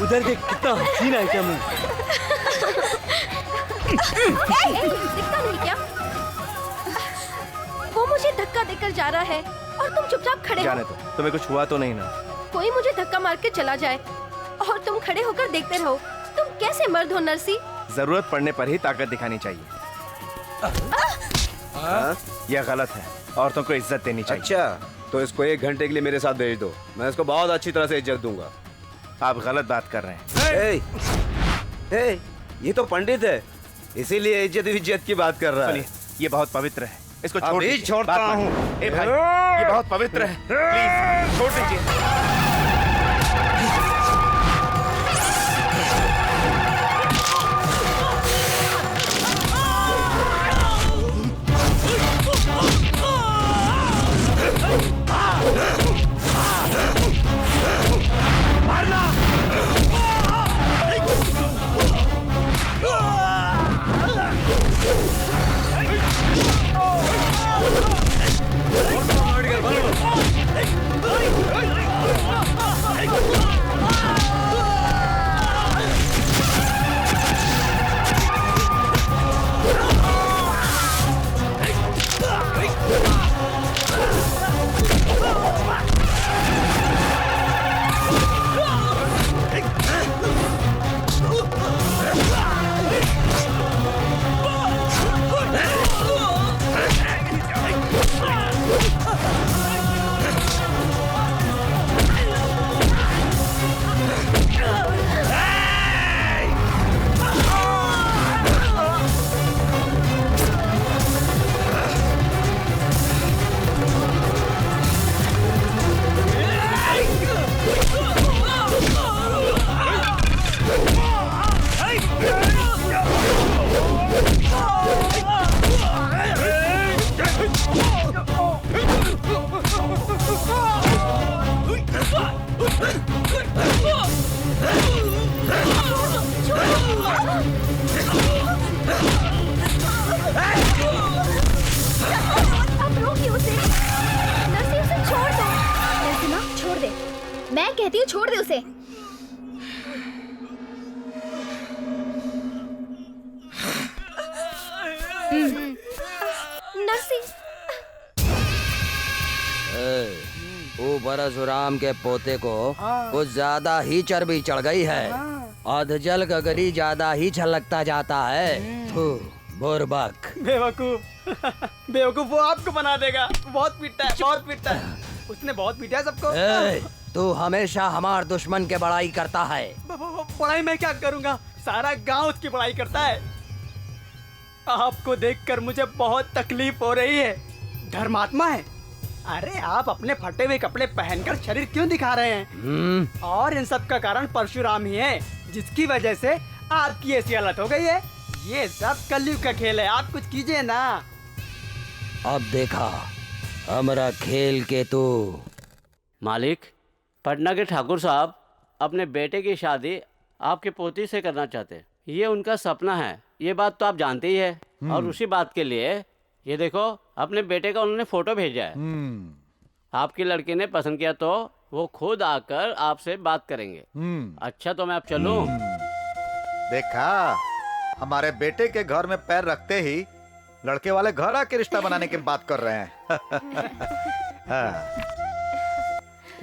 उधर देख कितना हसीन है क्या मुंह। दिखता नहीं क्या? वो मुझे धक्का देकर जा रहा है और तुम चुपचाप खड़े हो। जाने दो, तुम्हें कुछ हुआ तो नहीं ना? कोई मुझे धक्का मार के चला जाए और तुम खड़े होकर देखते रहो। तुम कैसे मर्द हो नरसी? जरूरत पड़ने पर ही ताकत दिखानी चाहिए। यह गलत है, औरतों को इज्जत देनी चाहिए। अच्छा, तो इसको 1 घंटे के लिए मेरे साथ भेज दो, मैं इसको बहुत अच्छी तरह से इज्जत दूंगा। आप गलत बात कर रहे हैं। ए, ये तो पंडित है, इसीलिए इज्जत की बात कर रहा है। सुनिए, ये बहुत पवित्र है, इसको छोड़ अभी दीजिए। छोड़ता बात हूँ। मानिए। ए भाई, ये बहुत पवित्र है, प्लीज छोड़ दीजिए। मैं कहती हूँ छोड़ दे उसे। नरसी, वो परशुराम के पोते को कुछ ज्यादा ही चर्बी चढ़ गई है। अधजल गगरी ज्यादा ही छलकता जाता है। थू, बुर्बक। बेवकूफ बेवकूफ वो आपको बना देगा। बहुत पीटता है, बहुत पीटता है। उसने बहुत पीटा है सबको। तू हमेशा हमार दुश्मन के बड़ाई करता है। बड़ाई मैं क्या करूंगा, सारा गांव उसकी बड़ाई करता है। आपको देखकर मुझे बहुत तकलीफ हो रही है। धर्मात्मा है। अरे आप अपने फटे हुए कपड़े पहनकर शरीर क्यों दिखा रहे हैं? और इन सब का कारण परशुराम ही है, जिसकी वजह से आपकी ऐसी हालत हो गई है। ये सब कलयुग का खेल है, आप कुछ कीजिए ना। अब देखा हमारा खेल के तू। मालिक, पटना के ठाकुर साहब अपने बेटे की शादी आपके पोती से करना चाहते हैं। ये उनका सपना है, ये बात तो आप जानते ही है। और उसी बात के लिए ये देखो अपने बेटे का उन्होंने फोटो भेजा है। आपकी लड़की ने पसंद किया तो वो खुद आकर आपसे बात करेंगे। अच्छा, तो मैं अब चलूं? देखा, हमारे बेटे के घर में पैर रखते ही लड़के वाले घर आके रिश्ता बनाने की बात कर रहे हैं।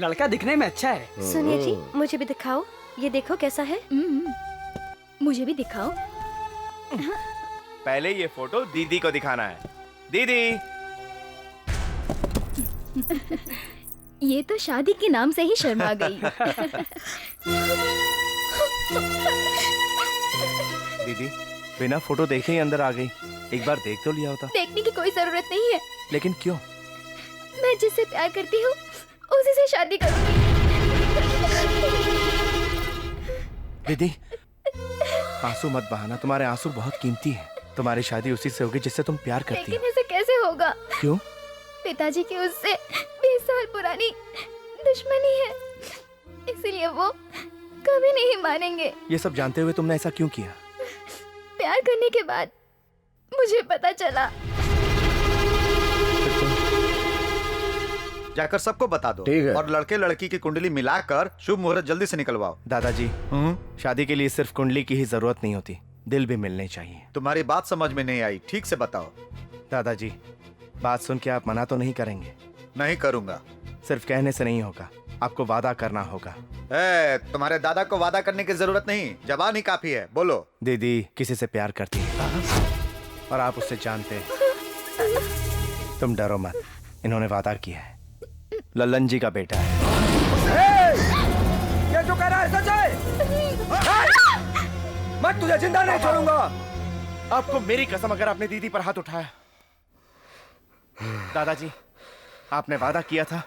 लड़का दिखने में अच्छा है। सुनिए जी, मुझे भी दिखाओ। ये देखो कैसा है। मुझे भी दिखाओ। पहले ये फोटो दीदी को दिखाना है। दीदी, ये तो शादी के नाम से ही शर्मा गई। दीदी बिना फोटो देखे ही अंदर आ गई। एक बार देख तो लिया होता। देखने की कोई जरूरत नहीं है। लेकिन क्यों? मैं जिससे प्यार करती हूँ उसी से शादी करूंगी। दीदी, आंसू मत बहाना, तुम्हारे आंसू बहुत कीमती हैं। तुम्हारी शादी उसी से होगी जिससे तुम प्यार करती लेकिन हो। ऐसे कैसे होगा? क्यों? पिताजी की उससे 20 साल पुरानी दुश्मनी है, इसलिए वो कभी नहीं मानेंगे। ये सब जानते हुए तुमने ऐसा क्यों किया? प्यार करने के बाद मुझे पता चला। जाकर सबको बता दो। ठीक है। और लड़के लड़की की कुंडली मिलाकर शुभ मुहूर्त जल्दी से निकलवाओ। दादाजी, शादी के लिए सिर्फ कुंडली की ही जरूरत नहीं होती, दिल भी मिलने चाहिए। तुम्हारी बात समझ में नहीं आई, ठीक से बताओ। दादाजी, बात सुन के आप मना तो नहीं करेंगे? नहीं करूंगा। सिर्फ कहने से नहीं होगा, आपको वादा करना होगा। तुम्हारे दादा को वादा करने की जरूरत नहीं, जबान ही काफी है, बोलो। दीदी किसी से प्यार करती है और आप उससे जानते हैं। तुम डरो मत, इन्होंने वादा किया है, लल्लन जी का बेटा है। ये जो कह रहा है सच है? मैं तुझे जिंदा नहीं छोड़ूंगा। आपको मेरी कसम, अगर आपने दीदी पर हाथ उठाया। दादाजी, आपने वादा किया था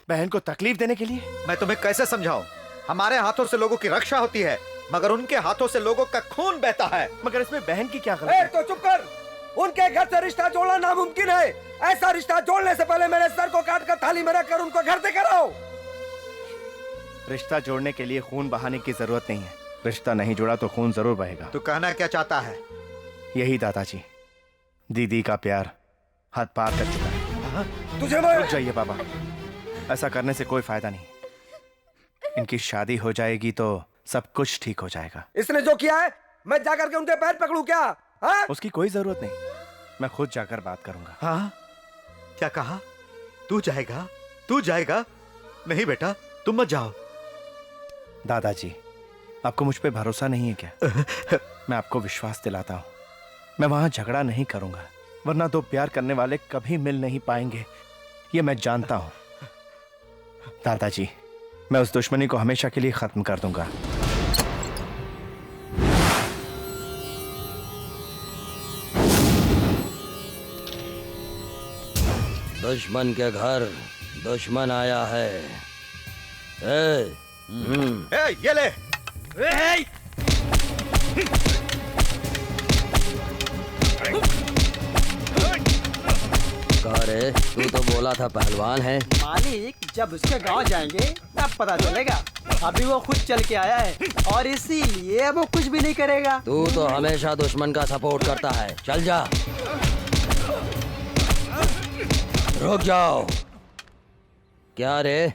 बहन को तकलीफ देने के लिए। मैं तुम्हें कैसे समझाऊं? हमारे हाथों से लोगों की रक्षा होती है, मगर उनके हाथों से लोगों का खून बहता है। मगर इसमें बहन की क्या गलती है? तो चुप कर। उनके घर से रिश्ता जोड़ना नामुमकिन है। ऐसा रिश्ता जोड़ने से पहले मेरे सर को काट कर थाली में रखकर उनको घर से कराओ। रिश्ता जोड़ने के लिए खून बहाने की जरूरत नहीं है। रिश्ता नहीं जुड़ा तो खून जरूर बहेगा। तू कहना क्या चाहता है? यही दादाजी, दीदी का प्यार हद पार कर चुका है। तुझे रुक जाइए बाबा, ऐसा करने से कोई फायदा नहीं। इनकी शादी हो जाएगी तो सब कुछ ठीक हो जाएगा। इसने जो किया है, मैं जाकर के उनके पैर पकड़ूं क्या? हाँ? उसकी कोई जरूरत नहीं, मैं खुद जाकर बात करूंगा। हाँ? क्या कहा? तू जाएगा? तू जाएगा? नहीं बेटा, तुम मत जाओ। दादाजी, आपको मुझ पे भरोसा नहीं है क्या? मैं आपको विश्वास दिलाता हूँ, मैं वहां झगड़ा नहीं करूंगा, वरना दो प्यार करने वाले कभी मिल नहीं पाएंगे, ये मैं जानता हूं। दादाजी, मैं उस दुश्मनी को हमेशा के लिए खत्म कर दूंगा। दुश्मन के घर दुश्मन आया है। ये ले। रे, तू तो बोला था पहलवान है। मालिक, जब उसके गांव जाएंगे तब पता चलेगा। अभी वो खुद चल के आया है और इसीलिए वो कुछ भी नहीं करेगा। तू तो हमेशा दुश्मन का सपोर्ट करता है। चल जा। रुक जाओ। क्या रे,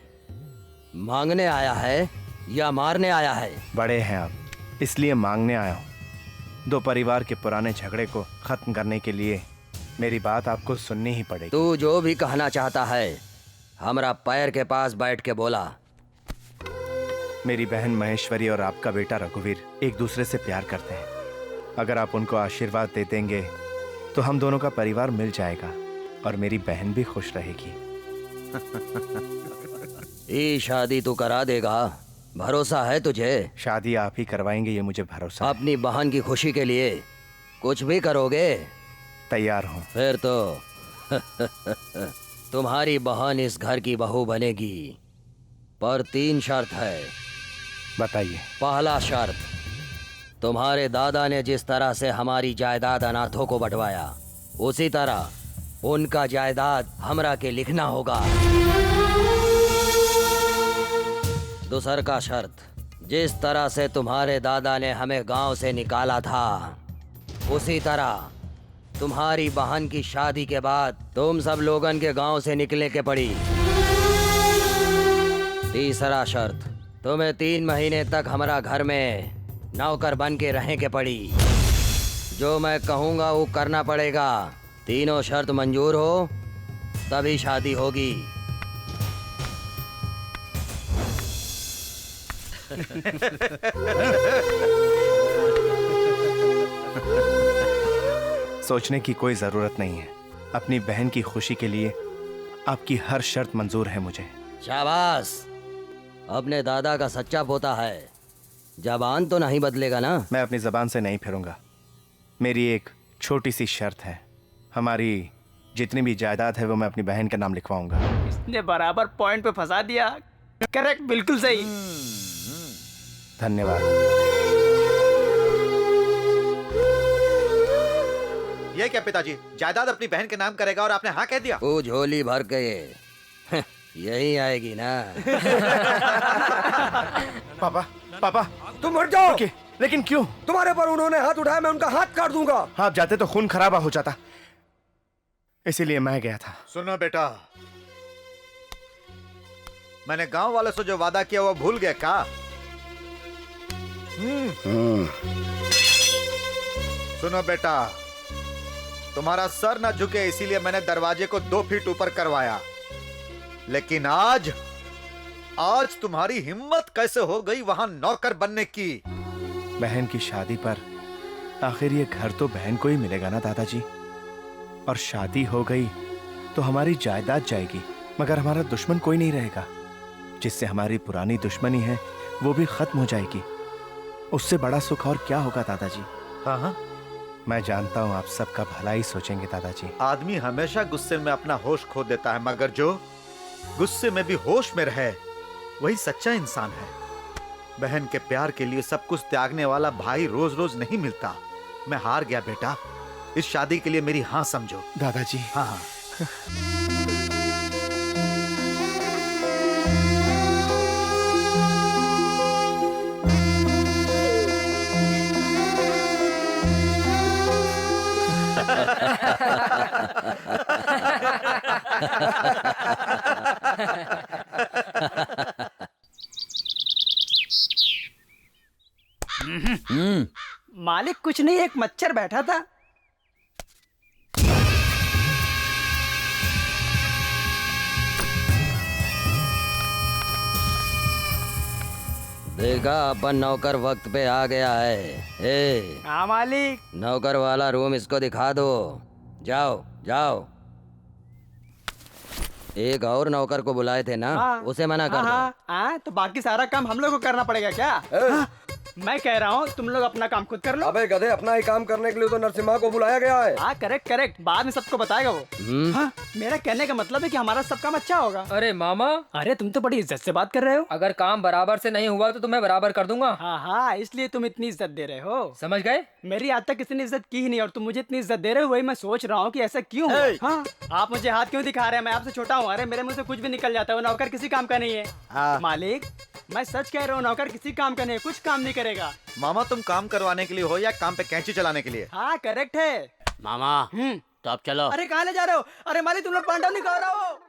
मांगने आया है या मारने आया है? बड़े हैं आप, इसलिए मांगने आया हूं। दो परिवार के पुराने झगड़े को खत्म करने के लिए मेरी बात आपको सुननी ही पड़ेगी। तू जो भी कहना चाहता है हमरा पैर के पास बैठ के बोला। मेरी बहन महेश्वरी और आपका बेटा रघुवीर एक दूसरे से प्यार करते हैं। अगर आप उनको आशीर्वाद दे देंगे तो हम दोनों का परिवार मिल जाएगा और मेरी बहन भी खुश रहेगी। ये शादी तू करा देगा? भरोसा है तुझे? शादी आप ही करवाएंगे, ये मुझे भरोसा है। अपनी बहन की खुशी के लिए कुछ भी करोगे? तैयार हूँ। फिर तो तुम्हारी बहन इस घर की बहू बनेगी, पर 3 शर्त है। बताइए। पहला शर्त, तुम्हारे दादा ने जिस तरह से हमारी जायदाद अनाथों को बंटवाया, उसी तरह उनका जायदाद हमरा के लिखना होगा। दूसर का शर्त, जिस तरह से तुम्हारे दादा ने हमें गांव से निकाला था, उसी तरह तुम्हारी बहन की शादी के बाद तुम सब लोगन के गांव से निकलने के पड़ी। तीसरा शर्त, तुम्हें 3 महीने तक हमारा घर में नौकर बन के रहने के पड़ी। जो मैं कहूँगा वो करना पड़ेगा। तीनों शर्त मंजूर हो तभी शादी होगी। सोचने की कोई जरूरत नहीं है। अपनी बहन की खुशी के लिए आपकी हर शर्त मंजूर है मुझे। शाबाश, अपने दादा का सच्चा पोता है। जबान तो नहीं बदलेगा ना? मैं अपनी जबान से नहीं फिरूंगा। मेरी एक छोटी सी शर्त है, हमारी जितनी भी जायदाद है वो मैं अपनी बहन के नाम लिखवाऊंगा। इसने बराबर पॉइंट पे फंसा दिया। करेक्ट, बिल्कुल सही। धन्यवाद। ये क्या पिताजी, जायदाद अपनी बहन के नाम करेगा और आपने हाँ कह दिया? वो झोली भर के यही आएगी ना। पापा, पापा तुम हट जाओ। लेकिन क्यों? तुम्हारे पर उन्होंने हाथ उठाया, मैं उनका हाथ काट दूंगा। आप जाते तो खून खराबा हो जाता, इसीलिए मैं गया था। सुनो बेटा, मैंने गांव वालों से जो वादा किया वो भूल गए क्या? सुनो बेटा, तुम्हारा सर ना झुके इसीलिए मैंने दरवाजे को 2 फीट ऊपर करवाया, लेकिन आज तुम्हारी हिम्मत कैसे हो गई वहां नौकर बनने की? बहन की शादी पर आखिर ये घर तो बहन को ही मिलेगा ना दादाजी, और शादी हो गई तो हमारी जायदाद जाएगी, मगर हमारा दुश्मन कोई नहीं रहेगा। जिससे हमारी पुरानी दुश्मनी है वो भी खत्म हो जाएगी। उससे बड़ा सुख और क्या होगा दादाजी? हाँ हाँ, मैं जानता हूँ आप सबका भला ही सोचेंगे दादाजी। आदमी हमेशा गुस्से में अपना होश खो देता है, मगर जो गुस्से में भी होश में रहे वही सच्चा इंसान है। बहन के प्यार के लिए सब कुछ त्यागने वाला भाई रोज रोज नहीं मिलता। मैं हार गया बेटा, इस शादी के लिए मेरी हाँ समझो। दादाजी हाँ हाँ। मालिक कुछ नहीं, एक मच्छर बैठा था। देखा, अपन नौकर वक्त पे आ गया है। ए, हाँ मालिक। नौकर वाला रूम इसको दिखा दो। जाओ जाओ। एक और नौकर को बुलाए थे ना, हाँ। उसे मना कर दो। हाँ, तो बाकी सारा काम हम लोग को करना पड़ेगा क्या? हाँ, मैं कह रहा हूँ तुम लोग अपना काम खुद कर लो। अबे गधे, अपना ही काम करने के लिए तो नरसिम्हा को बुलाया गया है। हाँ करेक्ट करेक्ट, बाद में सबको बताएगा वो। हाँ, मेरा कहने का मतलब है कि हमारा सब काम अच्छा होगा। अरे मामा, अरे तुम तो बड़ी इज्जत से बात कर रहे हो। अगर काम बराबर से नहीं हुआ तो तुम्हें बराबर कर दूंगा। हाँ हाँ, इसलिए तुम इतनी इज्जत दे रहे हो। समझ गए? मेरी आज तक किसी ने इज्जत की ही नहीं और तुम मुझे इतनी इज्जत दे रहे हो। वही मैं सोच रहा हूँ कि ऐसा क्यों हुआ। हाँ, आप मुझे हाथ क्यों दिखा रहे हैं? मैं आपसे छोटा हूँ। अरे मेरे मुंह से कुछ भी निकल जाता है। वो नौकर किसी काम का नहीं है। मालिक, मैं सच कह रहा हूँ, नौकर किसी काम का नहीं है, कुछ काम नहीं करेगा। मामा, तुम काम करवाने के लिए हो या काम पे कैंची चलाने के लिए? हाँ करेक्ट है मामा तो अब चलो। अरे कहाँ ले जा रहे हो? अरे मालिक, तुम लोग पांडव नहीं खा रहे हो।